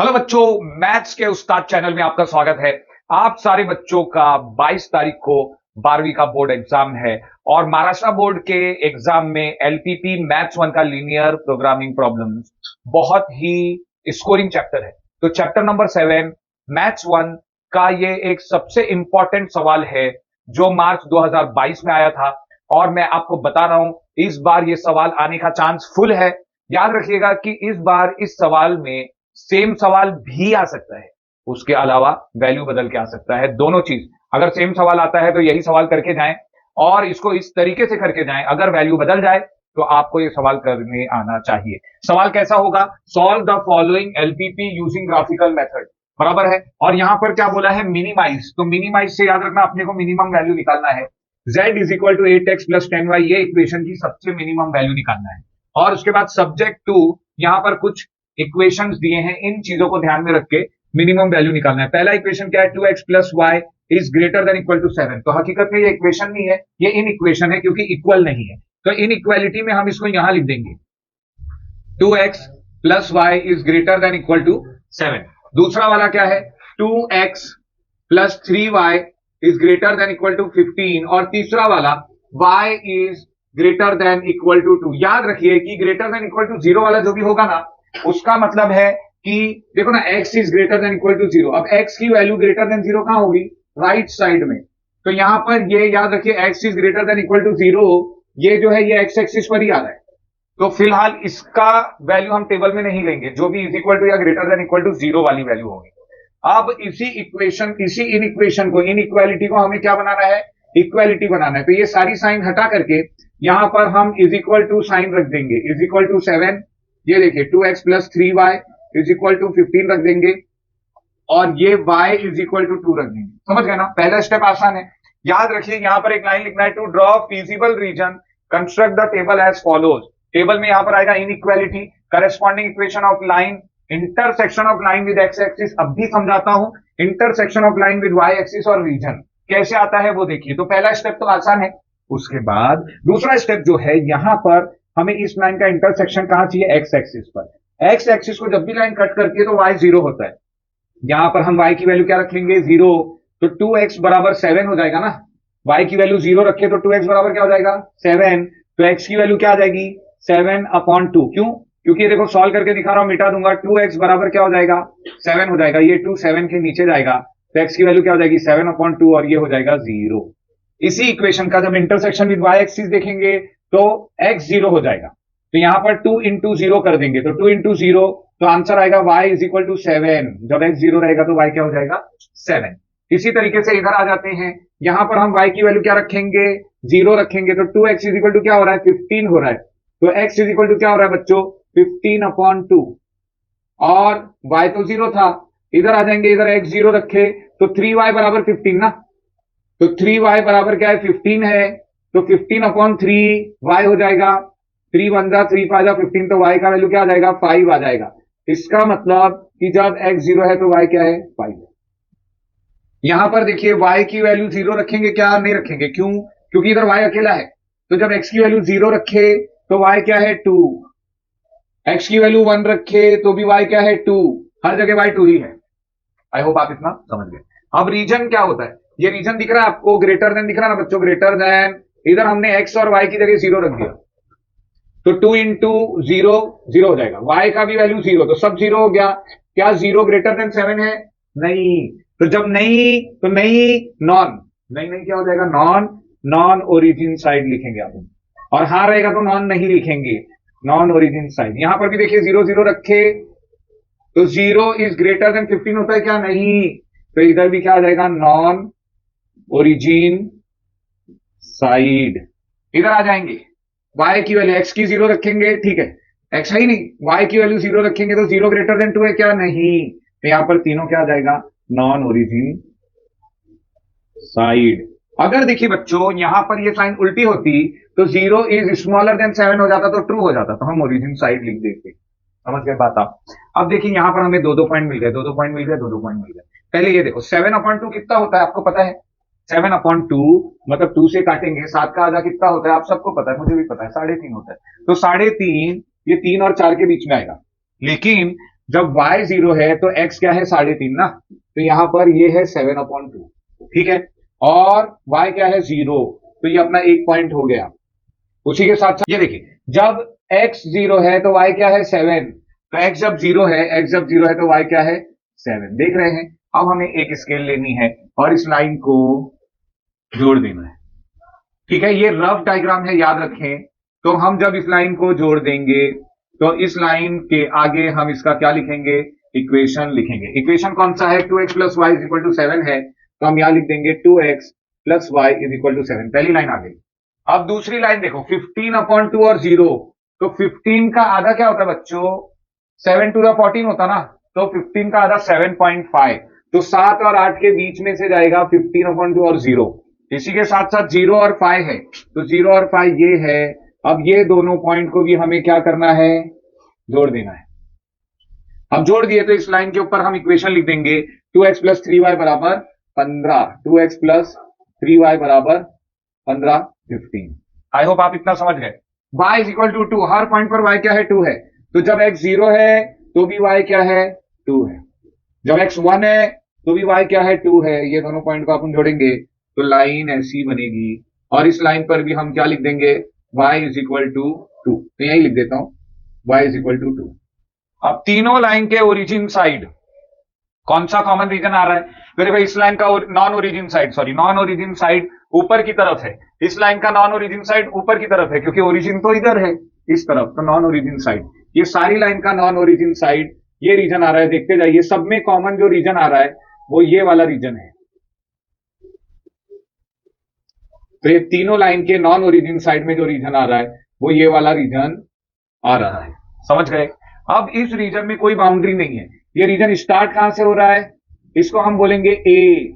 Hello बच्चों, maths के उस्ताद channel में आपका स्वागत है। आप सारे बच्चों का 22 तारीख को 12वीं का बोर्ड एग्जाम है और महाराष्ट्र बोर्ड के एग्जाम में एलपीपी मैथ्स 1 का लीनियर प्रोग्रामिंग प्रॉब्लम्स बहुत ही स्कोरिंग चैप्टर है। तो चैप्टर नंबर 7 मैथ्स 1 का ये एक सबसे इंपॉर्टेंट सवाल है जो मार्च 2022 में आया था और मैं आपको बता रहा हूं इस बार ये सवाल आने का चांस फुल है। याद रखिएगा कि इस बार इस सवाल में सेम सवाल भी आ सकता है, उसके अलावा वैल्यू बदल के आ सकता है। दोनों चीज, अगर सेम सवाल आता है तो यही सवाल करके जाएं और इसको इस तरीके से करके जाएं। अगर वैल्यू बदल जाए तो आपको ये सवाल करने आना चाहिए। सवाल कैसा होगा? Solve the following LPP using graphical method, बराबर है। और यहां पर क्या बोला है? मिनिमाइज। तो मिनिमाइज से याद रखना अपने को मिनिमम वैल्यू निकालना है। z is equal to 8x plus 10y, ये इक्वेशन की सबसे मिनिमम वैल्यू निकालना है। और उसके बाद सब्जेक्ट टू यहां पर कुछ इक्वेशंस दिए हैं, इन चीजों को ध्यान में रख के मिनिमम वैल्यू निकालना है। पहला इक्वेशन क्या है? 2x plus y is greater than equal to 7। तो हकीकत में ये इक्वेशन नहीं है, ये इन इक्वेशन है क्योंकि इक्वल नहीं है। तो इन इक्वालिटी में हम इसको यहां लिख देंगे 2x plus y is greater than equal to 7। दूसरा वाला क्या है? 2x plus 3y is greater than equal to 15। और तीसरा वाला y is greater than equal to 2। याद रखिए कि ग्रेटर देन इक्वल टू 0 वाला जो भी होगा ना, उसका मतलब है कि देखो ना, x is greater than equal to 0। अब x की वैल्यू ग्रेटर देन 0 कहां होगी? राइट साइड में। तो यहां पर ये याद रखिए x is greater than equal to 0, ये जो है ये x एक्सिस पर ही आ रहा है। तो फिलहाल इसका वैल्यू हम टेबल में नहीं लेंगे, जो भी इज इक्वल टू या ग्रेटर देन इक्वल टू 0 वाली वैल्यू होगी। अब इसी इन इक्वेशन को, इन इक्वालिटी को हमें क्या बनाना है? इक्वालिटी बनाना है। तो ये सारी साइन हटा करके यहां पर हम इज इक्वल टू साइन रख देंगे, इज इक्वल टू 7। ये देखिए 2x plus 3y is equal to 15 रख देंगे और ये y इज इक्वल टू 2 रख देंगे। समझ गए ना? पहला स्टेप आसान है। याद रखिए यहां पर एक लाइन लिखना है, to draw feasible region construct the table as follows. Table में यहां पर आएगा inequality, corresponding equation of line, intersection of line with x axis. अब भी समझाता हूं, intersection of line with y axis और रीजन कैसे आता है वो देखिए। तो पहला स्टेप तो आसान है। उसके बाद दूसरा स्टेप जो है, यहां पर हमें इस लाइन का इंटरसेक्शन कहां चाहिए? एक्स एक्सिस पर। एक्स एक्सिस को जब भी लाइन कट करती है तो वाई 0 होता है। यहां पर हम वाई की वैल्यू क्या रख लेंगे? 0। तो 2x बराबर 7 हो जाएगा ना। वाई की वैल्यू 0 रखे तो 2x बराबर क्या हो जाएगा? 7। तो x की वैल्यू क्या आ जाएगी? 7/2। क्यों? क्योंकि देखो सॉल्व करके दिखा रहा हूं, मिटा दूंगा। 2x बराबर क्या हो जाएगा? 7 हो जाएगा। ये 2 7 के नीचे जाएगा तो x की वैल्यू क्या हो जाएगी? 7/2 और ये हो जाएगा 0। इसी इक्वेशन का जब इंटरसेक्शन विद वाई एक्सिस देखेंगे तो x 0 हो जाएगा। तो यहां पर 2 इंटू 0 कर देंगे, तो 2 इंटू 0 तो आंसर आएगा y इज इक्वल टू 7। जब x 0 रहेगा तो y क्या हो जाएगा? 7। इसी तरीके से इधर आ जाते हैं, यहां पर हम y की वैल्यू क्या रखेंगे? 0 रखेंगे। तो 2x इज इक्वल टू क्या हो रहा है? 15 हो रहा है। तो x इज इक्वल टू क्या हो रहा है बच्चों? 15/2 और y तो 0 था। इधर आ जाएंगे, इधर x 0 रखे तो 3y बराबर 15 ना। तो 3y बराबर क्या है? 15 है। तो 15/3y हो जाएगा। 3 1 जा 3 5 जा 15, तो y का वैल्यू क्या आ जाएगा? 5 आ जाएगा। इसका मतलब कि जब x 0 है तो y क्या है? 5 है। यहां पर देखिए y की वैल्यू 0 रखेंगे क्या? नहीं रखेंगे। क्यों? क्योंकि इधर y अकेला है। तो जब x की वैल्यू 0 रखे तो y क्या है? 2। x की वैल्यू 1 रखे तो भी y क्या है? 2। हर जगह y 2 ही है। आई होप आप इतना समझ गए। अब रीजन क्या होता है? ये रीजन दिख रहा है आपको, ग्रेटर देन दिख रहा है ना बच्चों? ग्रेटर देन, इधर हमने x और y की जगह 0 रख दिया तो 2 इंटू 0 0 हो जाएगा। y का भी वैल्यू 0, तो सब 0 हो गया। क्या 0 ग्रेटर देन 7 है? नहीं। तो जब नहीं तो नहीं, नॉन, नहीं नहीं क्या हो जाएगा? नॉन ओरिजिन साइड लिखेंगे आप। और हाँ रहेगा तो नॉन नहीं लिखेंगे, नॉन ओरिजिन साइड। यहां पर भी देखिए 0 0 रखे तो 0 इज ग्रेटर देन 15 होता है क्या? नहीं। तो इधर भी क्या आ जाएगा? Non origin side. इधर आ जाएंगे, y की वैल्यू, x की 0 रखेंगे, ठीक है, x है ही नहीं, y की वैल्यू 0 रखेंगे तो 0 ग्रेटर देन 2 है क्या? नहीं। तो यहां पर तीनों क्या आ जाएगा? Non origin side. अगर देखिए बच्चों यहां पर ये साइन उल्टी होती तो 0 इज स्मॉलर देन 7 हो जाता तो ट्रू हो जाता, तो हम ओरिजिन साइड लिख देते। समझ गए बात आप? अब देखिए यहां पर हमें 2 पॉइंट मिल गए, 2 पॉइंट मिल गए, 2 पॉइंट मिल गए। पहले ये देखो 7/2 कितना होता है आपको पता है? 7/2 मतलब 2 से काटेंगे 7 का आधा कितना होता है? आप सबको पता है, मुझे भी पता है, 3.5 होता है। तो 3.5 ये 3 और 4 के बीच में आएगा। लेकिन जब y 0 है तो x क्या है 3.5 ना, तो यहां पर ये है 7/2, ठीक है। और y क्या है 0, तो ये अपना एक पॉइंट हो गया। उसी के साथ साथ ये देखिए, जब x 0 है तो y क्या है 7, तो x जब 0 है, तो y क्या है 7, देख रहे हैं। अब हमें एक स्केल लेनी है और इस लाइन को जोड़ देना है, ठीक है। ये रफ डायग्राम है, याद रखें। तो हम जब इस लाइन को जोड़ देंगे तो इस लाइन के आगे हम इसका क्या लिखेंगे, इक्वेशन लिखेंगे। इक्वेशन कौन सा है, 2x plus y is equal to 7 है, तो हम यहां लिख देंगे 2x plus y is equal to 7। पहली लाइन आ गई। अब दूसरी लाइन देखो, 15/2 और 0, तो 15 का आधा क्या होता है बच्चों, 7 to the 14 होता ना, तो 15 का आधा 7.5, तो 7 और 8 के बीच में से जाएगा 15/2 और 0। इसी के साथ साथ 0 और 5 है, तो 0 और 5 ये है। अब ये दोनों पॉइंट को भी हमें क्या करना है, जोड़ देना है। अब जोड़ दिए तो इस लाइन के ऊपर हम इक्वेशन लिख देंगे 2x प्लस 3y बराबर 15, 2x प्लस 3y बराबर 15, 15। आई होप आप इतना समझ गए। y इज इक्वल टू 2, हर पॉइंट पर y क्या है 2 है, तो जब x 0 है तो भी y क्या है 2 है, जब x 1 है तो भी y क्या है 2 है। ये दोनों पॉइंट को अपन जोड़ेंगे तो लाइन ऐसी बनेगी, और इस लाइन पर भी हम क्या लिख देंगे, y इज इक्वल टू 2, तो यही लिख देता हूं y इज इक्वल टू 2। अब तीनों लाइन के ओरिजिन साइड कौन सा कॉमन रीजन आ रहा है, मेरे भाई इस लाइन का नॉन ओरिजिन साइड ऊपर की तरफ है, इस लाइन का नॉन ओरिजिन साइड ऊपर की तरफ है, क्योंकि ओरिजिन तो इधर है इस तरफ, तो नॉन ओरिजिन साइड, ये सारी लाइन का नॉन ओरिजिन साइड ये रीजन आ रहा है। देखते जाइए, सब में कॉमन जो रीजन आ रहा है वो ये वाला रीजन है। तो ये तीनों लाइन के नॉन ओरिजिन साइड में जो रीजन आ रहा है वो ये वाला रीजन आ रहा है, समझ गए। अब इस रीजन में कोई बाउंड्री नहीं है, ये रीजन स्टार्ट कहां से हो रहा है, इसको हम बोलेंगे ए,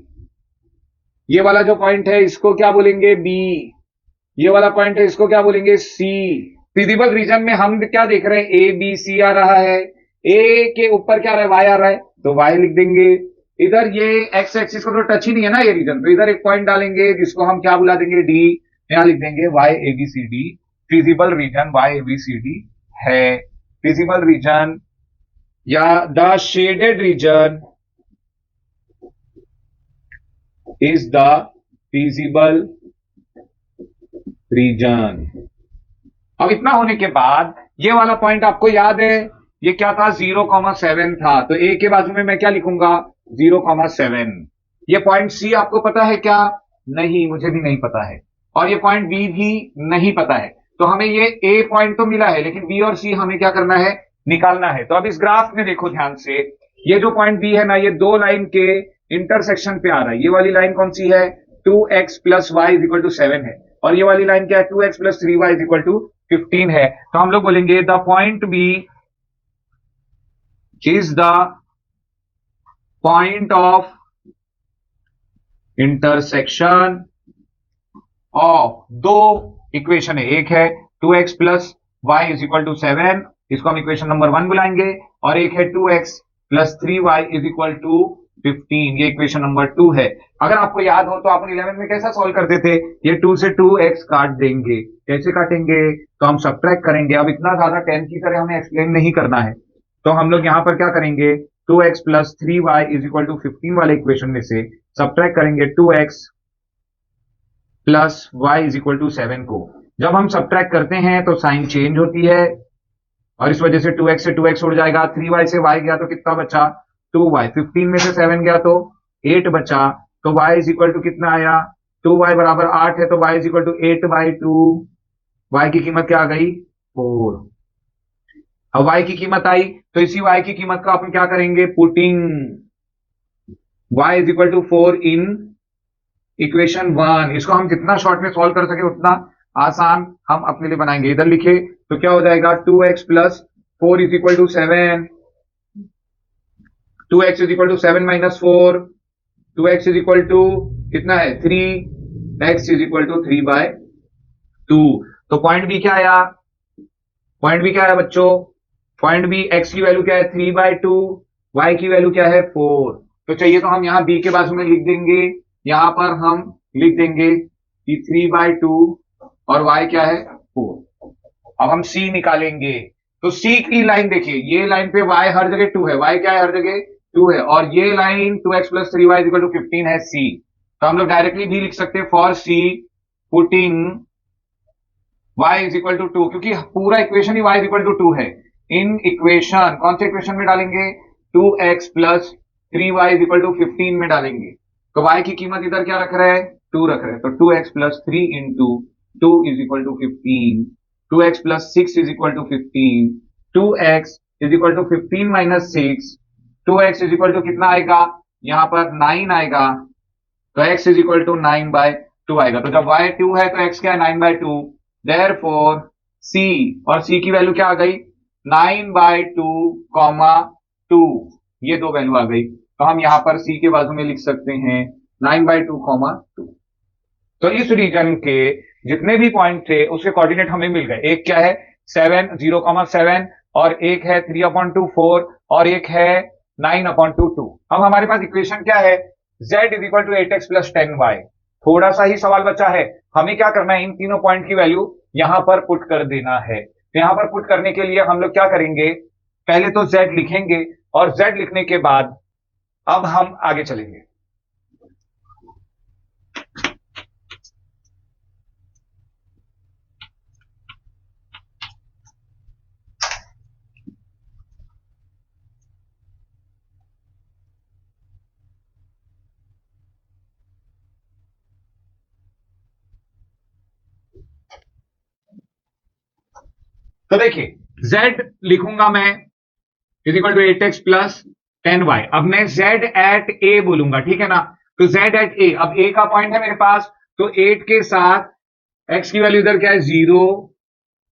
ये वाला जो पॉइंट है इसको क्या बोलेंगे बी, ये वाला पॉइंट है इसको क्या बोलेंगे सी। विजिबल रीजन में हम क्या देख रहे हैं, ए बी सी आ रहा है, ए के ऊपर क्या आ रहा है, वाई आ रहा है, तो वाई लिख देंगे। इधर ये एक्स एक्सिस को तो टच ही नहीं है ना ये रीजन, तो इधर एक पॉइंट डालेंगे जिसको हम क्या बुला देंगे डी, यहां लिख देंगे Y A B C D. Feasible region Y A B C D है। फिजिबल रीजन या the shaded region is the feasible region. अब इतना होने के बाद ये वाला पॉइंट आपको याद है, ये क्या था 0,7 था, तो ए के बाजू में मैं क्या लिखूंगा 0,7। ये पॉइंट सी आपको पता है क्या, नहीं, मुझे भी नहीं पता है, और ये पॉइंट बी भी नहीं पता है। तो हमें ये ए पॉइंट तो मिला है, लेकिन बी और सी हमें क्या करना है, निकालना है। तो अब इस ग्राफ में देखो ध्यान से, ये जो पॉइंट बी है ना, ये दो लाइन के इंटरसेक्शन पे आ रहा है। ये वाली लाइन कौन सी है, 2x plus y is equal to 7 है, और ये वाली लाइन क्या है, 2x plus 3y is equal to 15 है। तो हम लोग बोलेंगे the point B is the point of intersection of दो इक्वेशन है, एक है 2x plus y is equal to 7, इसको हम इक्वेशन नंबर 1 बुलाएंगे, और एक है 2x plus 3y is equal to 15, ये इक्वेशन नंबर 2 है। अगर आपको याद हो तो अपन 11 में कैसा सॉल्व करते थे, ये 2 से 2x काट देंगे, कैसे काटेंगे, तो हम सब्ट्रैक्ट करेंगे। अब इतना ज्यादा 10 की तरह हमें एक्सप्लेन नहीं करना है, तो हम लोग यहां पर क्या करेंगे, 2x plus 3y is equal to 15 वाले इक्वेशन में से सब्ट्रैक्ट करेंगे 2x plus y is equal to 7 को। जब हम सब्ट्रैक्ट करते हैं तो साइन चेंज होती है, और इस वजह से 2x से 2x उड़ जाएगा, 3y से y गया तो कितना बचा 2y, 15 में से 7 गया तो 8 बचा, तो y इज इक्वल टू कितना आया, 2y बराबर 8 है, तो y is equal to 8/2, y की कीमत क्या आ गई 4। अब y की कीमत आई तो इसी y की कीमत को अपन क्या करेंगे, putting y is equal to 4 in equation 1। इसको हम जितना शॉर्ट में सॉल्व कर सके उतना आसान हम अपने लिए बनाएंगे। इधर लिखे तो क्या हो जाएगा, 2x plus 4 is equal to 7, 2x is equal to 7 minus 4, 2x is equal to कितना है 3, x इज इक्वल टू 3/2। तो पॉइंट बी क्या आया, पॉइंट बी क्या है बच्चों, पॉइंट बी x की वैल्यू क्या है 3/2, y की वैल्यू क्या है 4। तो चाहिए तो हम यहां b के बाजू में लिख देंगे, यहां पर हम लिख देंगे कि 3/2 और y क्या है 4। अब हम c निकालेंगे, तो सी की लाइन देखिए, ये लाइन पे y हर जगह 2 है, y क्या है हर जगह 2 है, और ये line 2x plus 3y equal to 15 है सी। तो हम लोग डायरेक्टली भी लिख सकते हैं for C putting y is equal to 2, क्योंकि पूरा इक्वेशन ही y इज इक्वल टू 2 है। इन इक्वेशन कौन से इक्वेशन में डालेंगे, 2x plus 3y is equal to 15 में डालेंगे। तो y की कीमत इधर क्या रख रहे हैं, 2 रख रहे हैं, तो 2x plus 3 into 2 is equal to 15, 2x plus 6 is equal to 15, 2x is equal to 15 minus 6, 2x is equal to कितना आएगा, यहां पर 9 आएगा, तो x इज इक्वल टू 9/2 आएगा। तो जब y 2 है तो x क्या है 9/2, देयरफॉर c, और c की वैल्यू क्या आ गई 9/2, 2, ये दो वैल्यू आ गई। तो हम यहां पर c के बाजू में लिख सकते हैं 9/2, 2। तो इस रीजन के जितने भी पॉइंट थे उसके कोऑर्डिनेट हमें मिल गए। एक क्या है 7, 0,7, और एक है 3/2, 4, और एक है 9/2, 2। अब हमारे पास इक्वेशन क्या है, z is equal to 8x plus 10y। थोड़ा सा ही सवाल बचा है, हमें क्या करना है, इन तीनों पॉइंट की वैल्यू यहां पर पुट कर देना है। तो यहां पर पुट करने के लिए हम लोग क्या करेंगे, पहले तो z लिखेंगे, और z लिखने के बाद अब हम आगे चलेंगे। तो देखिए z लिखूंगा मैं is equal to 8x plus 10y। अब मैं z एट a बोलूंगा, ठीक है ना। तो z एट a, अब a का पॉइंट है मेरे पास, तो 8 के साथ x की वैल्यू इधर क्या है 0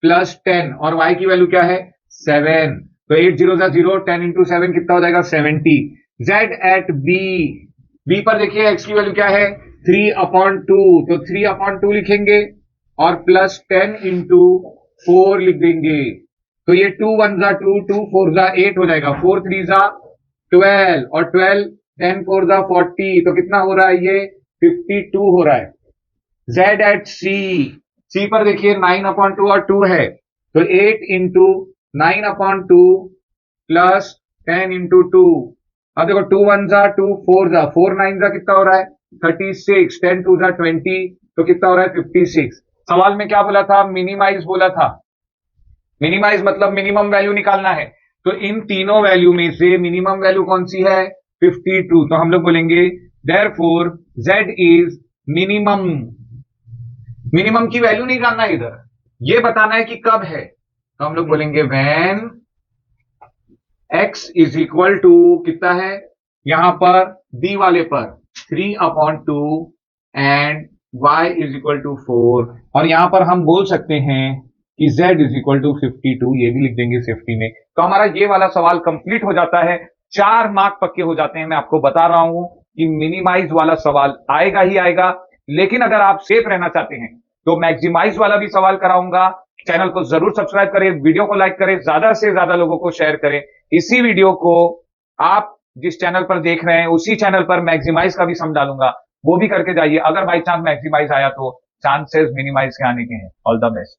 प्लस 10, और y की वैल्यू क्या है 7। तो 8 0 0, 10 इंटू 7 कितना हो जाएगा 70। z एट b पर देखिए x की वैल्यू क्या है 3/2, तो 3/2 लिखेंगे, और प्लस 10 इंटू 4 लिख देंगे। तो ये 2 1 जा 2, 2 4 जा 8 हो जाएगा, 4 3 जा 12, और 12 10 4 जा 40, तो कितना हो रहा है ये 52 हो रहा है। z एट c पर देखिए 9/2 और 2 है, तो 8 इंटू 9/2 प्लस 10 इंटू 2। अब देखो 2 1 जा 2, 4 जा 4, 9 जा कितना हो रहा है 36, 10 2 जा 20, तो कितना हो रहा है 56। सवाल में क्या बोला था, मिनिमाइज बोला था। मिनिमाइज मतलब मिनिमम वैल्यू निकालना है। तो इन तीनों वैल्यू में से मिनिमम वैल्यू कौन सी है 52। तो हम लोग बोलेंगे therefore z is minimum. Minimum की वैल्यू निकालना है इधर, ये बताना है कि कब है। तो हम लोग बोलेंगे when x is equal to कितना है, यहां पर b वाले पर 3/2 and y is equal to 4, और यहां पर हम बोल सकते हैं कि z इज इक्वल टू 52, ये भी लिख देंगे सेफ्टी में। तो हमारा ये वाला सवाल कंप्लीट हो जाता है, 4 मार्क पक्के हो जाते हैं। मैं आपको बता रहा हूं कि मिनिमाइज वाला सवाल आएगा ही आएगा, लेकिन अगर आप सेफ रहना चाहते हैं तो मैक्सिमाइज वाला भी सवाल कराऊंगा। चैनल को जरूर सब्सक्राइब करें, वीडियो को लाइक करें, ज्यादा से ज्यादा लोगों को शेयर करें। इसी वीडियो को आप जिस चैनल पर देख रहे हैं उसी चैनल पर मैक्सिमाइज का भी सम डालूंगा, वो भी करके जाइए। अगर बाई चांस मैक्सिमाइज आया तो चांसेस मिनिमाइज के आने के हैं। All the best.